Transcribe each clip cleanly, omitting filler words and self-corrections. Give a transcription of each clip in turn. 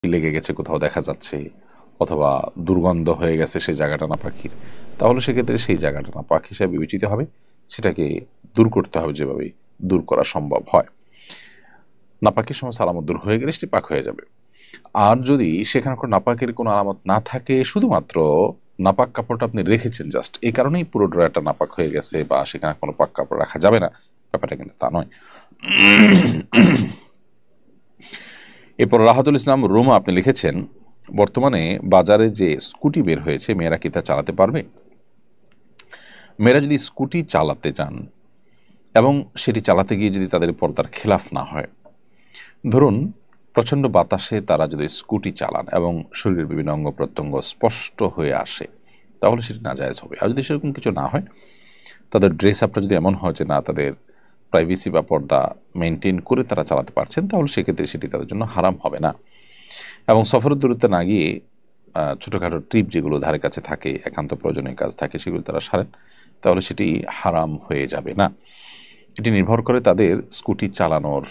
লেগে গেছে কোথাও দেখা যাচ্ছে, অথবা দুর্গন্ধ হয়ে গেছে সেই জায়গাটা নাপাকির, তাহলে সেক্ষেত্রে সেই জায়গাটা নাপাক হিসাবে বিবেচিত হবে, সেটাকে দূর করতে হবে যেভাবে দূর করা সম্ভব হয়। নাপাকের সমস্ত আলামত দূর হয়ে গেলে সেটি পাক হয়ে যাবে। আর যদি সেখানে কোনো নাপাকের কোনো আলামত না থাকে, শুধুমাত্র নাপাক কাপড়টা আপনি রেখেছেন জাস্ট এই কারণেই পুরো ড্রয়ারটা নাপাক হয়ে গেছে বা সেখানে কোনো পাক কাপড় রাখা যাবে না, ব্যাপারটা কিন্তু তা নয়। এরপর রাহাতুল ইসলাম রোমা আপনি লিখেছেন, বর্তমানে বাজারে যে স্কুটি বের হয়েছে মেয়েরা কি তা চালাতে পারবে? মেয়েরা যদি স্কুটি চালাতে যান এবং সেটি চালাতে গিয়ে যদি তাদের পর্দার খেলাফ না হয়, ধরুন প্রচণ্ড বাতাসে তারা যদি স্কুটি চালান এবং শরীরের বিভিন্ন অঙ্গ প্রত্যঙ্গ স্পষ্ট হয়ে আসে, তাহলে সেটি নাজায়েজ হবে। আর যদি সেরকম কিছু না হয়, তাদের ড্রেস আপটা যদি এমন হয় যে না তাদের প্রাইভেসি বা পর্দা মেনটেন করে তারা চালাতে পারছেন, তাহলে সেক্ষেত্রে সেটি তাদের জন্য হারাম হবে না। এবং সফরের দূরত্বে না গিয়ে ছোটোখাটো ট্রিপ যেগুলো ধারে কাছে থাকে, একান্ত প্রয়োজনীয় কাজ থাকে, সেগুলো তারা সারেন, তাহলে সেটি হারাম হয়ে যাবে না। এটি নির্ভর করে তাদের স্কুটি চালানোর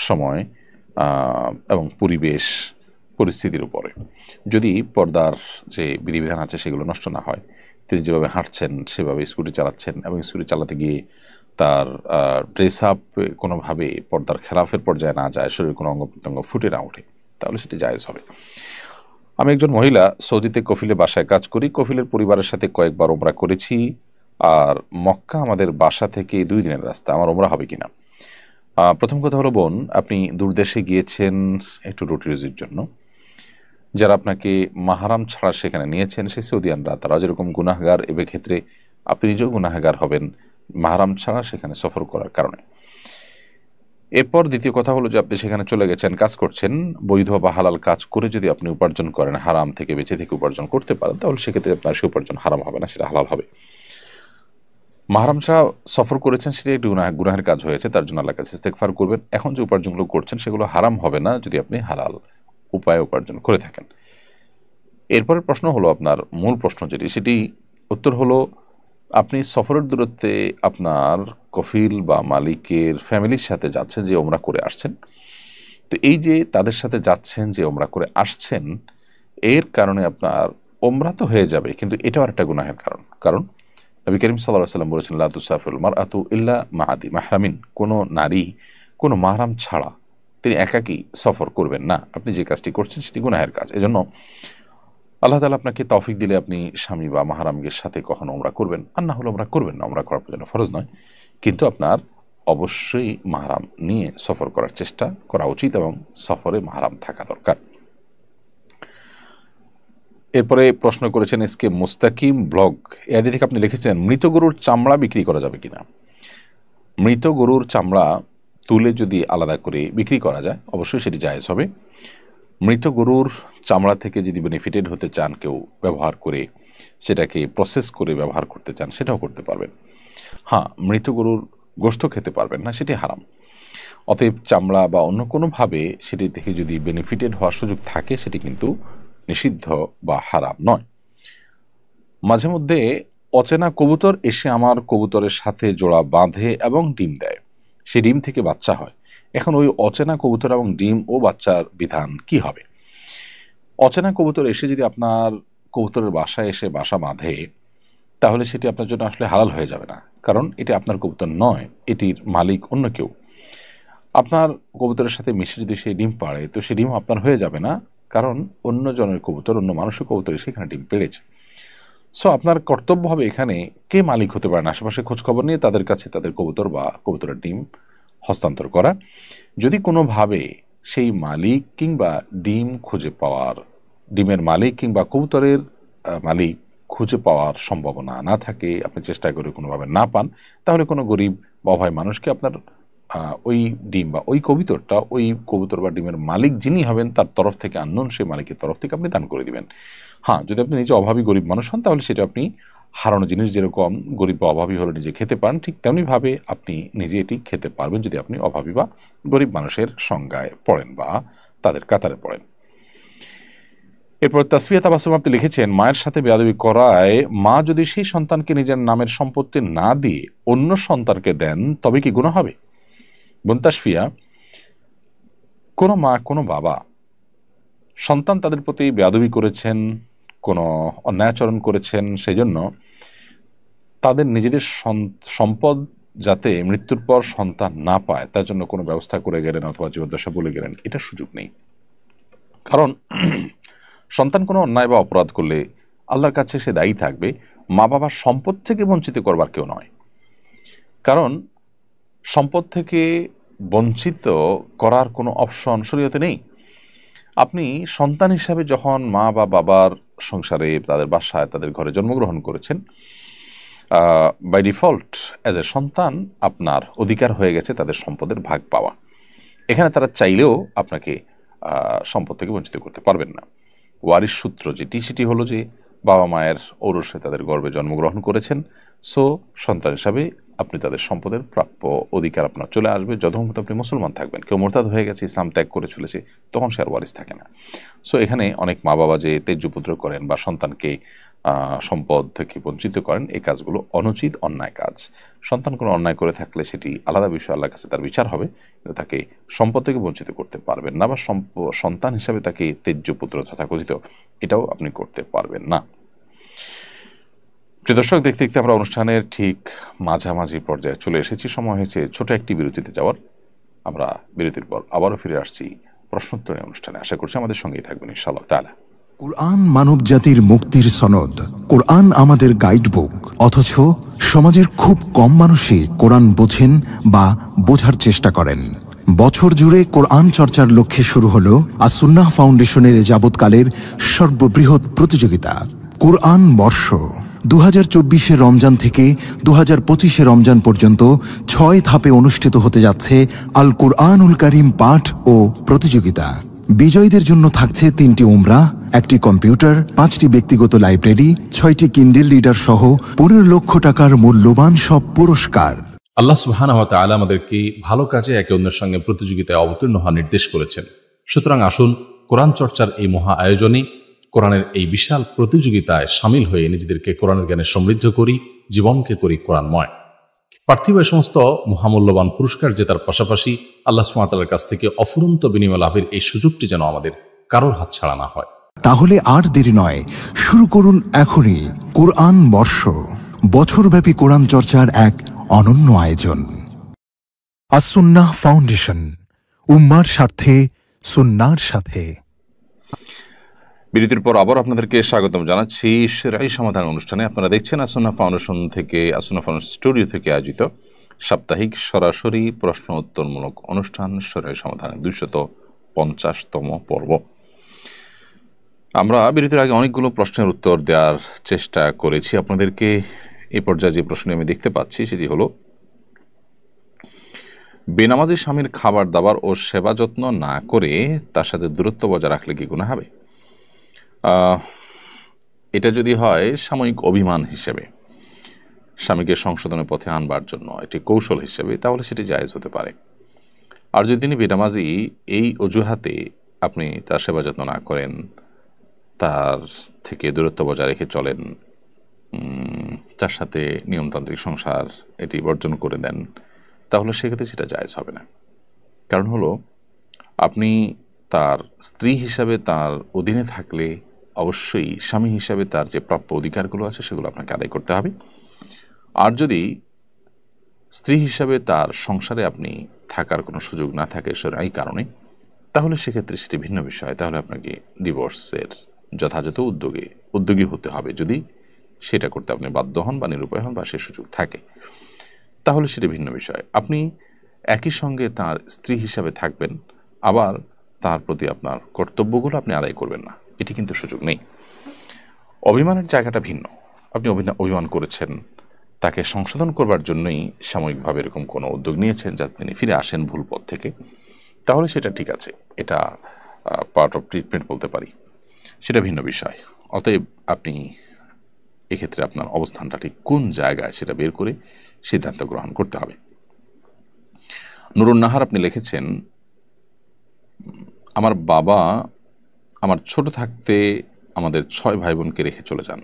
সময় এবং পরিবেশ পরিস্থিতির উপরে। যদি পর্দার যে বিধিবিধান আছে সেগুলো নষ্ট না হয়, তিনি যেভাবে হাঁটছেন সেভাবে স্কুটি চালাচ্ছেন এবং স্কুটি চালাতে গিয়ে তার ড্রেস আপ কোনোভাবে পর্দার খেলাফের পর্যায়ে না যায়, শরীরের কোনো অঙ্গ প্রত্যঙ্গ ফুটে না ওঠে, তাহলে সেটি জায়েজ হবে। আমি একজন মহিলা, সৌদিতে কফিলে বাসায় কাজ করি। কফিলের পরিবারের সাথে কয়েকবার ওমরা করেছি, আর মক্কা আমাদের বাসা থেকে 2 দিনের রাস্তা। আমার ওমরা হবে কিনা? প্রথম কথা হলো বোন, আপনি দূরদেশে গিয়েছেন একটু রুটি রুজির জন্য। যারা আপনাকে মাহারাম ছাড়া সেখানে নিয়েছেন সেই সৌদিয়ানরা, তারা যেরকম গুনাহগার, এবে ক্ষেত্রে আপনি নিজেও গুনাহগার হবেন মাহারাম ছাড়া সেখানে সফর করার কারণে। এরপর দ্বিতীয় কথা হলো যে আপনি সেখানে চলে গেছেন, কাজ করছেন, বৈধ বা হালাল কাজ করে যদি আপনি উপার্জন করেন, হারাম থেকে বেঁচে থেকে উপার্জন করতে পারেন, তাহলে সেক্ষেত্রে আপনার সে উপার্জন হারাম হবে না, সেটা হালাল হবে। মাহরাম শাহ সফর করেছেন, সেটা একটি গুনাহের কাজ হয়েছে, তার জন্য আল্লাহর কাছে ইস্তেগফার করবেন। এখন যে উপার্জনগুলো করছেন সেগুলো হারাম হবে না যদি আপনি হালাল উপায়ে উপার্জন করে থাকেন। এরপরের প্রশ্ন হলো আপনার মূল প্রশ্ন যেটি, সেটি উত্তর হলো আপনি সফরের দূরত্বে আপনার কফিল বা মালিকের ফ্যামিলির সাথে যাচ্ছেন, যে ওমরা করে আসছেন। তো এই যে তাদের সাথে যাচ্ছেন, যে ওমরা করে আসছেন, এর কারণে আপনার ওমরা তো হয়ে যাবে, কিন্তু এটাও একটা গুনাহের কারণ। কারণ নবী করিম সাল্লাল্লাহু আলাইহি ওয়াসাল্লাম বলেছেন, লা তুসাফিরুল মারআতু ইল্লা মা'আদি মাহরামিন, কোনো নারী কোনো মাহরাম ছাড়া তিনি একাকী সফর করবেন না। আপনি যে কাজটি করছেন সেটি গুনাহের কাজ। এজন্য আল্লাহ তাআলা আপনাকে তৌফিক দিলে আপনি স্বামী বা মাহরামের সাথে কখনো ওমরা করবেন, আর না হলে ওমরা করবেন না, ওমরা করার জন্য ফরজ নয়। কিন্তু আপনার অবশ্যই মাহরাম নিয়ে সফর করার চেষ্টা করা উচিত এবং সফরে মাহরাম থাকা দরকার। এরপরে প্রশ্ন করেছেন এসকে মুস্তাকিম ব্লগ, এআইডি থেকে আপনি লিখেছেন, মৃত গরুর চামড়া বিক্রি করা যাবে কিনা? মৃত গরুর চামড়া তুলে যদি আলাদা করে বিক্রি করা যায়, অবশ্যই সেটি জায়েজ হবে। মৃত গরুর চামড়া থেকে যদি বেনিফিটেড হতে চান কেউ ব্যবহার করে, সেটাকে প্রসেস করে ব্যবহার করতে চান, সেটাও করতে পারবেন। হ্যাঁ, মৃত গরুর গোশত খেতে পারবেন না, সেটি হারাম। অতএব চামড়া বা অন্য কোনোভাবে সেটি থেকে যদি বেনিফিটেড হওয়ার সুযোগ থাকে, সেটি কিন্তু নিষিদ্ধ বা হারাম নয়। মাঝে মধ্যে অচেনা কবুতর এসে আমার কবুতরের সাথে জোড়া বাঁধে এবং ডিম দেয়, সেই ডিম থেকে বাচ্চা হয়। এখন ওই অচেনা কবুতর এবং ডিম ও বাচ্চার বিধান কি হবে? অচেনা কবুতর এসে যদি আপনার কবুতরের বাসায় এসে বাসা বাঁধে, তাহলে সেটি আপনার জন্য আসলে হালাল হয়ে যাবে না, কারণ এটি আপনার কবুতর নয়, এটির মালিক অন্য কেউ। আপনার কবুতরের সাথে মিশে যদি সেই ডিম পাড়ে, তো সেই ডিম আপনার হয়ে যাবে না, কারণ অন্য জনের কবুতর, অন্য মানুষের কবুতর এসে এখানে ডিম পেড়েছে। সো আপনার কর্তব্য হবে এখানে কে মালিক হতে পারেন আশেপাশে খোঁজখবর নিয়ে তাদের কাছে তাদের কবুতর বা কবুতরের ডিম হস্তান্তর করা। যদি কোনোভাবে সেই মালিক কিংবা ডিম খুঁজে পাওয়ার, ডিমের মালিক কিংবা কবুতরের মালিক খুঁজে পাওয়ার সম্ভাবনা না থাকে, আপনি চেষ্টা করে কোনোভাবে না পান, তাহলে কোনো গরিব বা অভাবী মানুষকে আপনার ওই ডিম বা ওই কবুতরটা, ওই কবুতর বা ডিমের মালিক যিনি হবেন তার তরফ থেকে, আননোন সেই মালিকের তরফ থেকে আপনি দান করে দিবেন। হ্যাঁ, যদি আপনি নিজে অভাবী গরিব মানুষ হন, তাহলে সেটা আপনি হারানো জিনিস যেরকম গরিব বা অভাবী হলে নিজে খেতে পারেন, ঠিক তেমনিভাবে আপনি নিজে এটি খেতে পারবেন যদি আপনি অভাবী বা গরিব মানুষের সংজ্ঞায় পড়েন বা তাদের কাতারে পড়েন। এরপর তাসফিয়া তাবাসসুম আপনি লিখেছেন, মায়ের সাথে বেয়াদবি করায় মা যদি সেই সন্তানকে নিজের নামের সম্পত্তি না দিয়ে অন্য সন্তানকে দেন, তবে কি গুনাহ হবে? বোন তাসফিয়া, কোনো মা কোনো বাবা সন্তান তাদের প্রতি বেয়াদবি করেছেন, কোনো অন্যায় আচরণ করেছেন, সেই জন্য তাদের নিজেদের সম্পদ যাতে মৃত্যুর পর সন্তান না পায় তার জন্য কোনো ব্যবস্থা করে গেলেন অথবা জীবদ্দশা বলে গেলেন, এটা সুযোগ নেই। কারণ সন্তান কোনো অন্যায় বা অপরাধ করলে আল্লাহর কাছে সে দায়ী থাকবে, মা বাবার সম্পদ থেকে বঞ্চিত করবার কেউ নয়। কারণ সম্পদ থেকে বঞ্চিত করার কোনো অপশন শরীয়তে নেই। আপনি সন্তান হিসাবে যখন মা বা বাবার সংসারে, তাদের বাসায়, তাদের ঘরে জন্মগ্রহণ করেছেন, বাই ডিফল্ট অ্যাজ এ সন্তান আপনার অধিকার হয়ে গেছে তাদের সম্পদের ভাগ পাওয়া। এখানে তারা চাইলেও আপনাকে সম্পদ থেকে বঞ্চিত করতে পারবেন না। ওয়ারিশ সূত্র যেটি, সেটি হলো যে বাবা মায়ের ঔরসে তাদের গর্ভে জন্মগ্রহণ করেছেন, সো সন্তান হিসাবে আপনি তাদের সম্পদের প্রাপ্য অধিকার আপনার চলে আসবে যতক্ষণ আপনি মুসলমান থাকবেন। কেউ মোরতাদ হয়ে গেছে, ইসলাম ত্যাগ করে চলেছে, তখন সে আর ওয়ারিশ থাকে না। সো এখানে অনেক মা বাবা যে তেজ্যপুত্র করেন বা সন্তানকে সম্পদ থেকে বঞ্চিত করেন, এই কাজগুলো অনুচিত, অন্যায় কাজ। সন্তান কোনো অন্যায় করে থাকলে সেটি আলাদা বিষয়, আল্লাহর কাছে তার বিচার হবে, কিন্তু তাকে সম্পদ থেকে বঞ্চিত করতে পারবেন না, বা সন্তান হিসাবে তাকে তেজ্যপুত্র তথাকথিত এটাও আপনি করতে পারবেন না। প্রিয় দর্শক, দেখতে দেখতে আমরা অনুষ্ঠানের ঠিক মাঝামাঝি পর্যায়ে চলে এসেছি। সময় হয়েছে ছোট একটি বিরতিতে যাওয়ার। আমরা বিরতির পর আবারও ফিরে আসছি প্রশ্নোত্তরের অনুষ্ঠানে। আশা করছি আমাদের সঙ্গেই থাকবেন ইনশাআল্লাহ তাআলা। কুরআন মানব জাতির মুক্তির সনদ, কুরআন আমাদের গাইডবুক। অথচ সমাজের খুব কম মানুষই কোরআন বোঝেন বা বোঝার চেষ্টা করেন। বছর জুড়ে কোরআন চর্চার লক্ষ্যে শুরু হলো আস-সুন্নাহ ফাউন্ডেশনের যাবৎকালের সর্ববৃহৎ প্রতিযোগিতা কোরআন বর্ষ। 2024 রমজান থেকে 2025 রমজান পর্যন্ত 6 ধাপে অনুষ্ঠিত হতে যাচ্ছে আল কুরআনুল কারীম পাঠ ও প্রতিযোগিতা। বিজয়ীদের জন্য থাকছে 3টি উমরাহ, 1টি কম্পিউটার, 5টি ব্যক্তিগত লাইব্রেরি, 6টি কিন্ডেল রিডার সহ 15 লক্ষ টাকার মূল্যবান সব পুরস্কার। আল্লাহ সুবহানাহু ওয়া তাআলা আমাদেরকে ভালো কাজে একে অন্যের সঙ্গে প্রতিযোগিতায় অবতীর্ণ হওয়ার নির্দেশ করেছেন। সুতরাং আসুন কোরআন চর্চার এই মহা আয়োজনে, কোরআনের এই বিশাল প্রতিযোগিতায় সামিল হয়ে নিজেদেরকে কোরআনের জ্ঞানে সমৃদ্ধ করি, জীবনকে করি কোরআনময়। পার্থিব সমস্ত মহামূল্যবান পুরস্কার জেতার পাশাপাশি আল্লাহ সুবহানাহু ওয়া তাআলার কাছ থেকে অফুরন্ত বিনিময় লাভের এই সুযোগটি যেন আমাদের কারোর হাতছাড়া না হয়। তাহলে আর দেরি নয়, শুরু করুন এখনই কোরআন বর্ষ, বছরব্যাপী কোরআন চর্চার এক অনন্য আয়োজন। আস-সুন্নাহ ফাউন্ডেশন, উম্মার স্বার্থে, সুন্নাহর সাথে। বিরতির পর আবার আপনাদেরকে স্বাগতম জানাচ্ছি সেরাই সমাধান অনুষ্ঠানে। আপনারা দেখছেন আস-সুন্নাহ ফাউন্ডেশন থেকে, আস-সুন্নাহ ফাউন্ডেশন স্টুডিও থেকে আয়োজিত সাপ্তাহিক সরাসরি প্রশ্ন উত্তরমূলক অনুষ্ঠান সেরাই সমাধানের 250তম পর্ব। আমরা বিরতির আগে অনেকগুলো প্রশ্নের উত্তর দেওয়ার চেষ্টা করেছি আপনাদেরকে। এই পর্যায়ে যে প্রশ্ন আমি দেখতে পাচ্ছি সেটি হলো, বেনামাজি স্বামীর খাবার দাবার ও সেবা যত্ন না করে তার সাথে দূরত্ব বজায় রাখলে কি গুনাহ হবে? এটা যদি হয় সাময়িক অভিমান হিসেবে, স্বামীকে সংশোধনের পথে আনবার জন্য একটি কৌশল হিসেবে, তাহলে সেটি জায়েজ হতে পারে। আর যদি তিনি বেনামাজি এই অজুহাতে আপনি তার সেবা যত্ন না করেন, তার থেকে দূরত্ব বজায় রেখে চলেন, তার সাথে নিয়মতান্ত্রিক সংসার এটি বর্জন করে দেন, তাহলে সেক্ষেত্রে সেটা জায়েজ হবে না। কারণ হলো, আপনি তার স্ত্রী হিসাবে তার অধীনে থাকলে অবশ্যই স্বামী হিসাবে তার যে প্রাপ্য অধিকারগুলো আছে সেগুলো আপনাকে আদায় করতে হবে। আর যদি স্ত্রী হিসাবে তার সংসারে আপনি থাকার কোনো সুযোগ না থাকে শরঈ কারণে, তাহলে সেক্ষেত্রে সেটি ভিন্ন বিষয়। তাহলে আপনাকে ডিভোর্সের যথাযথ উদ্যোগী হতে হবে। যদি সেটা করতে আপনি বাধ্য হন বা নিরুপায় হন বা সে সুযোগ থাকে, তাহলে সেটা ভিন্ন বিষয়। আপনি একই সঙ্গে তার স্ত্রী হিসাবে থাকবেন, আবার তার প্রতি আপনার কর্তব্যগুলো আপনি আদায় করবেন না, এটি কিন্তু সুযোগ নেই। অভিমানের জায়গাটা ভিন্ন। আপনি অভিমান করেছেন, তাকে সংশোধন করবার জন্যই সাময়িকভাবে এরকম কোনো উদ্যোগ নিয়েছেন যাতে তিনি ফিরে আসেন ভুল পথ থেকে, তাহলে সেটা ঠিক আছে, এটা পার্ট অফ ট্রিটমেন্ট বলতে পারি, সেটা ভিন্ন বিষয়। অতএব আপনি এক্ষেত্রে আপনার অবস্থানটা ঠিক কোন জায়গায় সেটা বের করে সিদ্ধান্ত গ্রহণ করতে হবে। নুরুন নাহার আপনি লিখেছেন, আমার বাবা আমার ছোট থাকতে আমাদের 6 ভাই বোনকে রেখে চলে যান।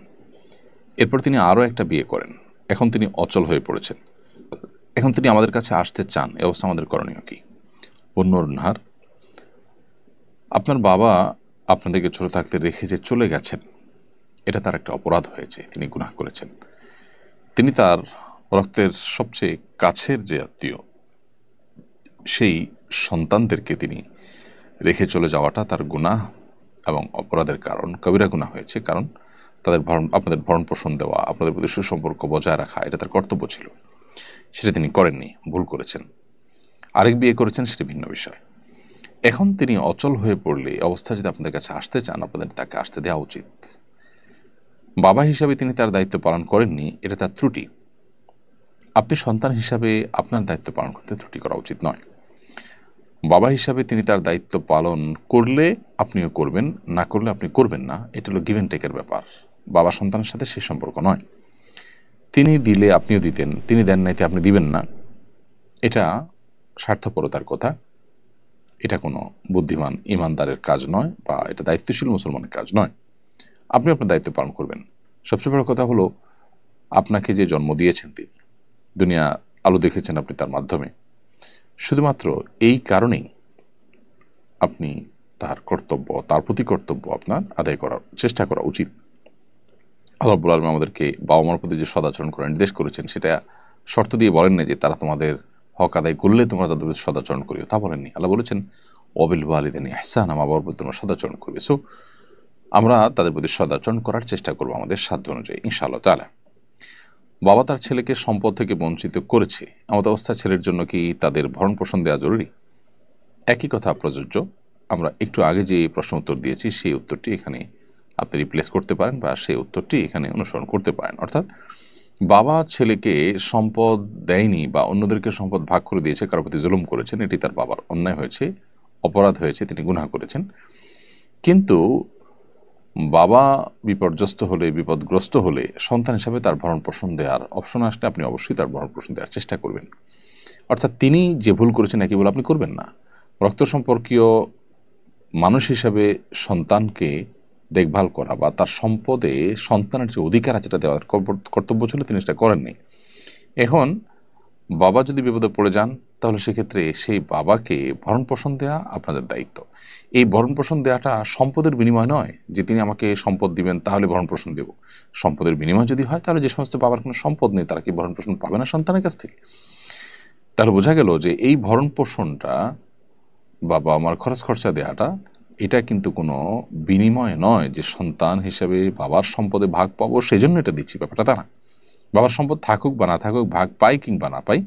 এরপর তিনি আরও একটা বিয়ে করেন। এখন তিনি অচল হয়ে পড়েছেন। এখন তিনি আমাদের কাছে আসতে চান। এ অবস্থা আমাদের করণীয় কি? নুরুন নাহার, আপনার বাবা আপনাদেরকে ছোট থাকতে রেখে যে চলে গেছেন, এটা তার একটা অপরাধ হয়েছে, তিনি গুনাহ করেছেন। তিনি তার রক্তের সবচেয়ে কাছের যে আত্মীয়, সেই সন্তানদেরকে তিনি রেখে চলে যাওয়াটা তার গুনাহ এবং অপরাধের কারণ, কবিরা গুনাহ হয়েছে। কারণ আপনাদের ভরণ পোষণ দেওয়া, আপনাদের প্রতি সুসম্পর্ক বজায় রাখা, এটা তার কর্তব্য ছিল, সেটা তিনি করেননি, ভুল করেছেন। আরেক বিয়ে করেছেন, সেটা ভিন্ন বিষয়। এখন তিনি অচল হয়ে পড়লে অবস্থা যদি আপনাদের কাছে আসতে চান, আপনাদের তাকে আসতে দেওয়া উচিত। বাবা হিসাবে তিনি তার দায়িত্ব পালন করেননি, এটা তার ত্রুটি। আপনি সন্তান হিসাবে আপনার দায়িত্ব পালন করতে ত্রুটি করা উচিত নয়। বাবা হিসাবে তিনি তার দায়িত্ব পালন করলে আপনিও করবেন, না করলে আপনি করবেন না। এটা হলো গিভ অ্যান্ড টেকের ব্যাপার। বাবা সন্তানের সাথে সে সম্পর্ক নয়। তিনি দিলে আপনিও দিতেন, তিনি দেন নাইতে আপনি দিবেন না, এটা স্বার্থপরতার কথা। এটা কোনো বুদ্ধিমান ইমানদারের কাজ নয়, বা এটা দায়িত্বশীল মুসলমানের কাজ নয়। আপনি আপনার দায়িত্ব পালন করবেন। সবচেয়ে বড় কথা হলো, আপনাকে যে জন্ম দিয়েছেন, তিনি দুনিয়া আলো দেখেছেন আপনি তার মাধ্যমে, শুধুমাত্র এই কারণেই আপনি তার কর্তব্য, তার প্রতি কর্তব্য আপনার আদায় করার চেষ্টা করা উচিত। আল্লাহ রাব্বুল আলামিন আমাদেরকে বাবা মার প্রতি যে সদাচরণ করার নির্দেশ করেছেন, সেটা শর্ত দিয়ে বলেন না যে তারা তোমাদের হক আদায় করলে তোমরা তাদের প্রতি সদাচরণ করিও, তা বলেননি। আল্লাহ বলেছেন ওয়াবিল ওয়ালিদাইনি ইহসানা, মা বাবার প্রতি তোমরা সদাচরণ করবে। সো আমরা তাদের প্রতি সদাচরণ করার চেষ্টা করবো আমাদের সাধ্য অনুযায়ী, ইনশাআল্লাহ তাআলা। বাবা তার ছেলেকে সম্পদ থেকে বঞ্চিত করেছে, এমত অবস্থায় ছেলের জন্য কি তাদের ভরণ পোষণ দেওয়া জরুরি? একই কথা প্রযোজ্য। আমরা একটু আগে যে প্রশ্ন উত্তর দিয়েছি, সেই উত্তরটি এখানে আপনি রিপ্লেস করতে পারেন, বা সেই উত্তরটি এখানে অনুসরণ করতে পারেন। অর্থাৎ বাবা ছেলেকে সম্পদ দেয়নি বা অন্যদেরকে সম্পদ ভাগ করে দিয়েছে, কারোর প্রতি জুলুম করেছেন, এটি তার বাবার অন্যায় হয়েছে, অপরাধ হয়েছে, তিনি গুনাহ করেছেন। কিন্তু বাবা বিপর্যস্ত হলে, বিপদগ্রস্ত হলে সন্তান হিসাবে তার ভরণ পোষণ দেওয়ার অপশন আসলে আপনি অবশ্যই তার ভরণ পোষণ দেওয়ার চেষ্টা করবেন। অর্থাৎ তিনি যে ভুল করেছেন একই ভুল আপনি করবেন না। রক্ত সম্পর্কীয় মানুষ হিসাবে সন্তানকে দেখভাল করা বা তার সম্পদে সন্তানের যে অধিকার আছে সেটা দেওয়ার কর্তব্য ছিল, তিনি সেটা করেননি। এখন বাবা যদি বিপদে পড়ে যান, তাহলে সেক্ষেত্রে সেই বাবাকে ভরণ পোষণ দেওয়া আপনাদের দায়িত্ব। এই ভরণ পোষণ দেওয়াটা সম্পদের বিনিময় নয় যে তিনি আমাকে সম্পদ দিবেন তাহলে ভরণ পোষণ দেব। সম্পদের বিনিময় যদি হয়, তাহলে যে সমস্ত বাবার কোনো সম্পদ নেই তারা কি ভরণ পোষণ পাবে না সন্তানের কাছ থেকে? তাহলে বোঝা গেল যে এই ভরণ পোষণটা বাবা আমার খরচ খরচা দেওয়াটা, এটা কিন্তু কোনো বিনিময় নয় যে সন্তান হিসেবে বাবার সম্পদে ভাগ পাবো সেই জন্য এটা দিচ্ছি, ব্যাপারটা তা না। বাবার সম্পদ থাকুক বা না থাকুক, ভাগ পাই কিংবা না পাই,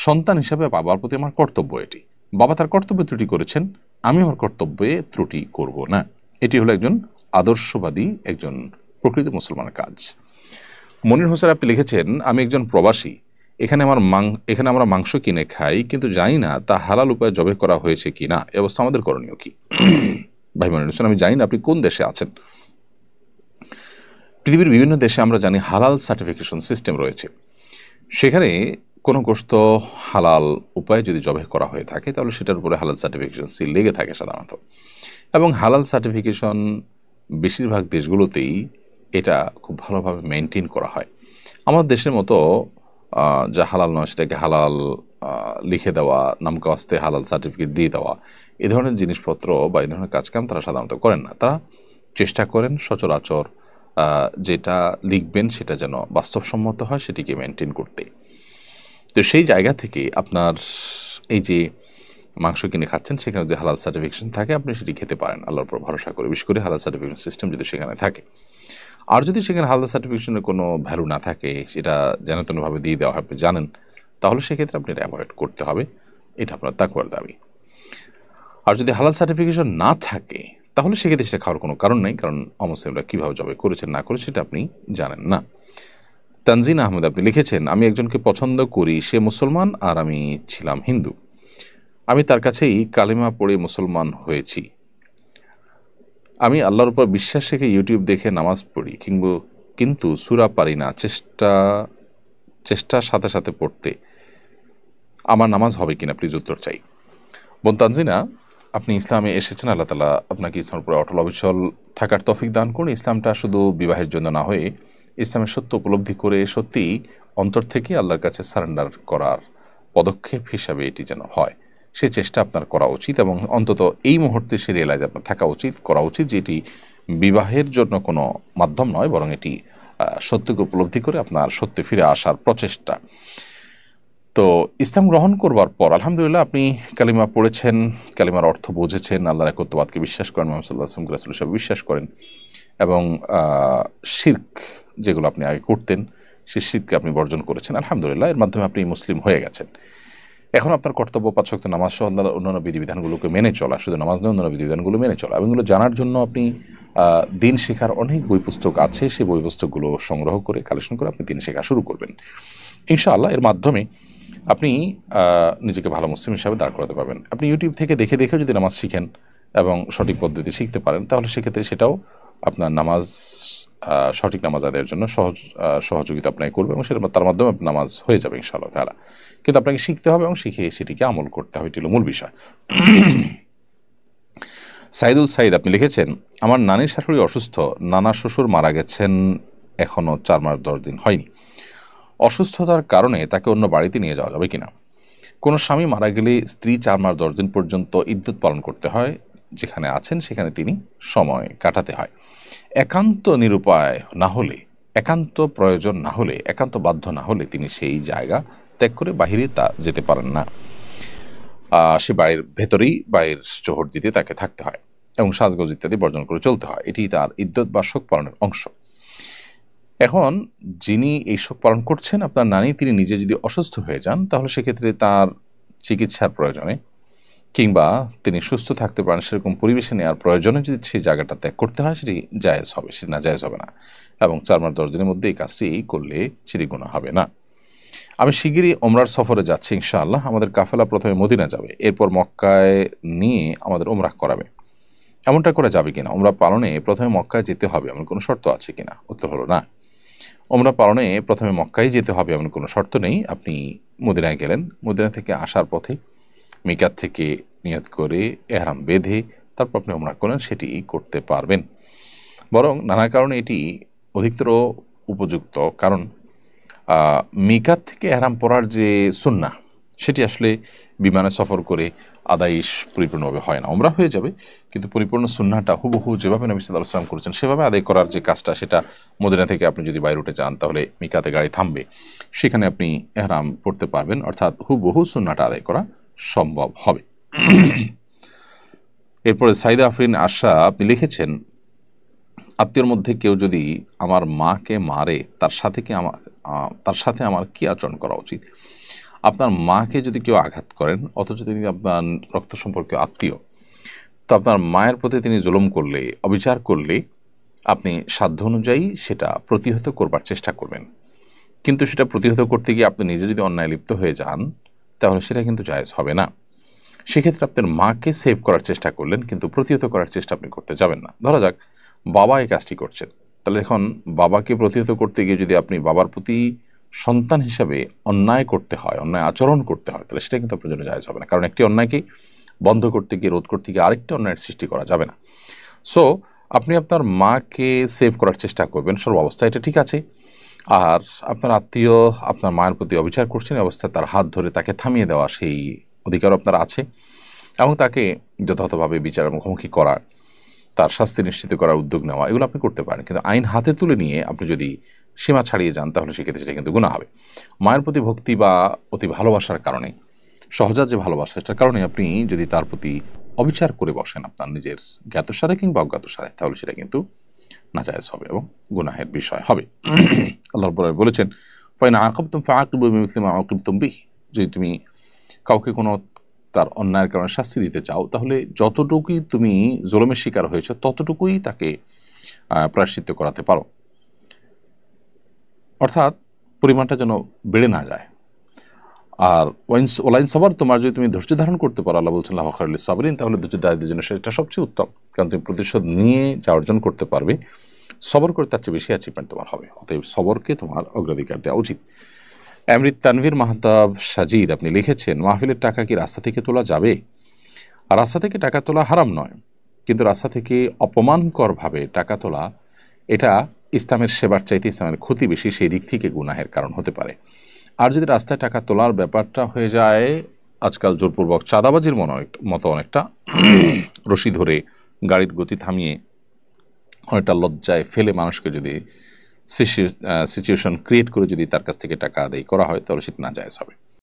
সন্তান হিসাবে বাবার প্রতি আমার কর্তব্য এটি। বাবা তার কর্তব্যে ত্রুটি করেছেন, আমি আমার কর্তব্যে ত্রুটি করব না। এটি হলো একজন আদর্শবাদী, একজন প্রকৃত মুসলমানের কাজ। মনির হোসেন আপনি লিখেছেন, আমি একজন প্রবাসী, এখানে আমরা মাংস কিনে খাই, কিন্তু জানি না তা হালাল উপায়ে জবে করা হয়েছে কি না। এ অবস্থা আমাদের করণীয় কি? ভাই মনির হোসেন, আমি জানি না আপনি কোন দেশে আছেন। পৃথিবীর বিভিন্ন দেশে আমরা জানি হালাল সার্টিফিকেশন সিস্টেম রয়েছে। সেখানে কোনো গোশত হালাল উপায়ে যদি জবাই করা হয়ে থাকে, তাহলে সেটার উপরে হালাল সার্টিফিকেশন সিল লেগে থাকে সাধারণত। এবং হালাল সার্টিফিকেশন বেশিরভাগ দেশগুলোতেই এটা খুব ভালোভাবে মেনটেন করা হয়। আমাদের দেশের মতো যা হালাল নয় সেটাকে হালাল লিখে দেওয়া, নামকা আস্তে হালাল সার্টিফিকেট দিয়ে দেওয়া, এ ধরনের জিনিসপত্র বা এই ধরনের কাজকাম তারা সাধারণত করেন না। তারা চেষ্টা করেন সচরাচর যেটা লিখবেন সেটা যেন বাস্তবসম্মত হয়, সেটিকে মেনটেন করতে। তো সেই জায়গা থেকে আপনার এই যে মাংস কিনে খাচ্ছেন, সেখানে যদি হালাল সার্টিফিকেশন থাকে আপনি সেটি খেতে পারেন আল্লাহর উপর ভরসা করে, বিশেষ করে হালাল সার্টিফিকেশন সিস্টেম যদি সেখানে থাকে। আর যদি সেখানে হালাল সার্টিফিকেশনের কোনো ভ্যালু না থাকে, সেটা যেন তেনভাবে দিয়ে দেওয়া হয়, আপনি জানেন, তাহলে সেক্ষেত্রে আপনি এটা অ্যাভয়েড করতে হবে। এটা আপনার তাকওয়ার দাবি। আর যদি হালাল সার্টিফিকেশন না থাকে, তাহলে সেক্ষেত্রে সেটা খাওয়ার কোনো কারণ নেই, কারণ অমুসলিমরা কীভাবে জবাই করেছেন না করে সেটা আপনি জানেন না। তানজিন আহমেদ আপনি লিখেছেন, আমি একজনকে পছন্দ করি, সে মুসলমান আর আমি ছিলাম হিন্দু। আমি তার কাছেই কালিমা পড়ে মুসলমান হয়েছি। আমি আল্লাহর উপর বিশ্বাস রেখে ইউটিউব দেখে নামাজ পড়ি, কিন্তু সূরা পারি না, চেষ্টার সাথে সাথে পড়তে। আমার নামাজ হবে কিনা প্লিজ উত্তর চাই। বোন তানজিনা, আপনি ইসলামে এসেছেন, আল্লাহ তাআলা আপনাকে ইসলামের উপর অটল অবিচল থাকার তৌফিক দান করুন। ইসলামটা শুধু বিবাহের জন্য না হয়ে ইসলামের সত্য উপলব্ধি করে সত্যি অন্তর থেকে আল্লাহর কাছে সারেন্ডার করার পদক্ষেপ হিসাবে এটি যেন হয়, সে চেষ্টা আপনার করা উচিত, এবং অন্তত এই মুহূর্তে সে রিয়েলাইজ আপনার করা উচিত যে এটি বিবাহের জন্য কোনো মাধ্যম নয়, বরং এটি সত্যকে উপলব্ধি করে আপনার সত্যে ফিরে আসার প্রচেষ্টা। তো ইসলাম গ্রহণ করবার পর আলহামদুলিল্লাহ আপনি কালিমা পড়েছেন, কালিমার অর্থ বুঝেছেন, আল্লাহর একত্ববাদকে বিশ্বাস করেন, মুহাম্মদ সাল্লাল্লাহু আলাইহি ওয়াসাল্লাম রাসূল হিসেবে বিশ্বাস করেন, এবং শিরক যেগুলো আপনি আগে করতেন সেই শিরককে আপনি বর্জন করেছেন। আলহামদুলিল্লাহ, এর মাধ্যমে আপনি মুসলিম হয়ে গেছেন। এখন আপনার কর্তব্য 5 ওয়াক্ত নামাজ সহ আল্লাহর অন্যান্য বিধিবিধানগুলোকে মেনে চলা, শুধু নামাজ নয়, অন্যান্য বিধিবিধানগুলো মেনে চলা, এবং এগুলো জানার জন্য আপনি দিন শেখার অনেক বই পুস্তক আছে, সেই বই পুস্তকগুলো সংগ্রহ করে কালেকশন করে আপনি দিন শেখা শুরু করবেন ইনশাআল্লাহ। এর মাধ্যমে আপনি নিজেকে ভালো মুসলিম হিসাবে দাঁড় করাতে পারবেন। আপনি ইউটিউব থেকে দেখে দেখেও যদি নামাজ শিখেন এবং সঠিক পদ্ধতি শিখতে পারেন, তাহলে সেক্ষেত্রে সেটাও আপনার নামাজ সঠিক নামাজ আদায়ের জন্য সহযোগিতা আপনাকে করবে, এবং সেটা তার মাধ্যমে আপনার নামাজ হয়ে যাবে ইনশাআল্লাহ তাআলা। কিন্তু আপনাকে শিখতে হবে এবং শিখে সেটিকে আমল করতে হবে, এটি হলো মূল বিষয়। সাইদুল সাইদ আপনি লিখেছেন, আমার নানির শাশুড়ি অসুস্থ, নানা শ্বশুর মারা গেছেন, এখনও 4 মাস 10 দিন হয়নি। অসুস্থতার কারণে তাকে অন্য বাড়িতে নিয়ে যাওয়া যাবে কিনা? কোনো স্বামী মারা গেলে স্ত্রী 4 মাস 10 দিন পর্যন্ত ইদ্যত পালন করতে হয়, যেখানে আছেন সেখানে তিনি সময় কাটাতে হয়। একান্ত নিরুপায় না হলে, একান্ত প্রয়োজন না হলে, একান্ত বাধ্য না হলে তিনি সেই জায়গা ত্যাগ করে বাহিরে যেতে পারেন না। সে বাড়ির ভেতরেই বাইরের চোহর দিতে তাকে থাকতে হয় এবং সাজগোজ ইত্যাদি বর্জন করে চলতে হয়। এটি তার ইদ্যত বা শোক পালনের অংশ। এখন যিনি এই শোক পালন করছেন, আপনার নানি, তিনি নিজে যদি অসুস্থ হয়ে যান, তাহলে সেক্ষেত্রে তার চিকিৎসার প্রয়োজনে কিংবা তিনি সুস্থ থাকতে পারেন সেরকম পরিবেশে নেওয়ার প্রয়োজনে যদি সেই জায়গাটা ত্যাগ করতে হয়, সেটি জায়েজ হবে, সেটি না জায়েজ হবে না। এবং 4 মাস 10 দিনের মধ্যে এই কাজটি করলে সেটি গুনাহ হবে না। আমি শিগগিরই ওমরার সফরে যাচ্ছি ইনশাআল্লাহ। আমাদের কাফেলা প্রথমে মদিনা যাবে, এরপর মক্কায় নিয়ে আমাদের ওমরাহ করাবে। এমনটা করে যাবে কিনা? ওমরা পালনে প্রথমে মক্কায় যেতে হবে এমন কোনো শর্ত আছে কিনা? উত্তর হলো না। ওমরা পালনে প্রথমে মক্কায় যেতে হবে এমন কোনো শর্ত নেই। আপনি মদিনায় গেলেন, মদিনা থেকে আসার পথে মিকাত থেকে নিয়ত করে এহরাম বেঁধে তারপর আপনি ওমরা করলেন, সেটি করতে পারবেন। বরং নানা কারণে এটি অধিকতর উপযুক্ত, কারণ মিকাত থেকে এহরাম পরার যে সুন্নাহ, সেটি আসলে বিমানে সফর করে আদায় পরিপূর্ণভাবে হয় না। ওমরা হয়ে যাবে, কিন্তু পরিপূর্ণ সুন্নাহটা হুবহু যেভাবে নবী সাল্লাল্লাহু আলাইহি ওয়াসাল্লাম করেছেন সেভাবে আদায় করার যে কাজটা, সেটা মদিনা থেকে আপনি যদি বাই রুটে যান, তাহলে মিকাতে গাড়ি থামবে, সেখানে আপনি এহরাম পড়তে পারবেন, অর্থাৎ হুবহু সুন্নাহটা আদায় করা সম্ভব হবে। এরপরে সাইদা আফরিন আশা আপনি লিখেছেন, আত্মীয়র মধ্যে কেউ যদি আমার মাকে মারে, তার সাথে আমার কি আচরণ করা উচিত? আপনার মাকে যদি কেউ আঘাত করেন, অথচ তিনি আপনার রক্ত সম্পর্কে আত্মীয়, তো আপনার মায়ের প্রতি তিনি জুলুম করলে, অবিচার করলে, আপনি সাধ্য অনুযায়ী সেটা প্রতিহত করবার চেষ্টা করবেন। কিন্তু সেটা প্রতিহত করতে গিয়ে আপনি নিজে যদি অন্যায় লিপ্ত হয়ে যান, তাহলে সেটা কিন্তু জায়েজ হবে না। সেক্ষেত্রে আপনার মাকে সেভ করার চেষ্টা করলেন, কিন্তু প্রতিহত করার চেষ্টা আপনি করতে যাবেন না। ধরা যাক বাবা এই কাজটি করছেন, তাহলে এখন বাবাকে প্রতিহত করতে গিয়ে যদি আপনি বাবার প্রতি সন্তান হিসাবে অন্যায় করতে হয়, অন্যায় আচরণ করতে হয়, তাহলে সেটা কিন্তু আপনার জন্য জায়েজ হবে না। কারণ একটি অন্যায়কে বন্ধ করতে গিয়ে, রোধ করতে গিয়ে আরেকটি অন্যায়ের সৃষ্টি করা যাবে না। সো আপনি আপনার মাকে সেভ করার চেষ্টা করবেন সর্বাবস্থায়, এটা ঠিক আছে। আর আপনার আত্মীয় আপনার মায়ের প্রতি অবিচার করছেন, এই অবস্থায় তার হাত ধরে তাকে থামিয়ে দেওয়া, সেই অধিকার আপনার আছে, এবং তাকে যথাযথভাবে বিচারের মুখোমুখি করা, তার শাস্তি নিশ্চিত করার উদ্যোগ নেওয়া, এগুলো আপনি করতে পারেন। কিন্তু আইন হাতে তুলে নিয়ে আপনি যদি সীমা ছাড়িয়ে যান, তাহলে সেক্ষেত্রে সেটা কিন্তু গুনাহ হবে। মায়ের প্রতি ভক্তি বা অতি ভালোবাসার কারণে, সহজাত যে ভালোবাসা, সেটার কারণে আপনি যদি তার প্রতি অবিচার করে বসেন আপনার নিজের জ্ঞাতসারে কিংবা অজ্ঞাতসারে, তাহলে সেটা কিন্তু নাজায়েজ হবে এবং গুনাহের বিষয় হবে। আল্লাহ রাব্বুল আলামিন বলেছেন, ফাইন আকাবতুম ফাআকিবু বিমিসলি মা আকিবতুম বিহি, যদি তুমি কাউকে কোনো তার অন্যায়ের কারণে শাস্তি দিতে চাও, তাহলে যতটুকুই তুমি জুলুমের শিকার হয়েছে ততটুকুই তাকে প্রায়শ্চিত্ত করাতে পারো, অর্থাৎ পরিমাণটা যেন বেড়ে না যায়। আর ওয়াইন সবার, তোমার যদি তুমি ধৈর্য ধারণ করতে পারো, আল্লাহ বলছেন লাহু খায়রুল লিস-সাবিরিন, তাহলে ধৈর্যধারীদের জন্য সেটা সবচেয়ে উত্তম, কারণ তুমি প্রতিশোধ নিয়ে যা অর্জন করতে পারবে, সবর করে তার চেয়ে বেশি অ্যাচিভমেন্ট তোমার হবে। অতএব সবরকে তোমার অগ্রাধিকার দেওয়া উচিত। এমরিত তানভীর মাহতাব সাজিদ আপনি লিখেছেন, মাহফিলের টাকা কি রাস্তা থেকে তোলা যাবে? আর রাস্তা থেকে টাকা তোলা হারাম নয়, কিন্তু রাস্তা থেকে অপমানকরভাবে টাকা তোলা, এটা ইসলামের সেবার চাইতে ইসলামের ক্ষতি বেশি, সেই দিক থেকে গুনাহের কারণ হতে পারে। আর যদি রাস্তায় টাকা তোলার ব্যাপারটা হয়ে যায় আজকাল জোরপূর্বক চাঁদাবাজির মতো অনেকটা রশি ধরে গাড়ির গতি থামিয়ে অনেকটা লজ্জায় ফেলে মানুষকে যদি সিচুয়েশন ক্রিয়েট করে যদি তার কাছ থেকে টাকা আদায় করা হয় তাহলে সেটা নাজায়েজ হবে।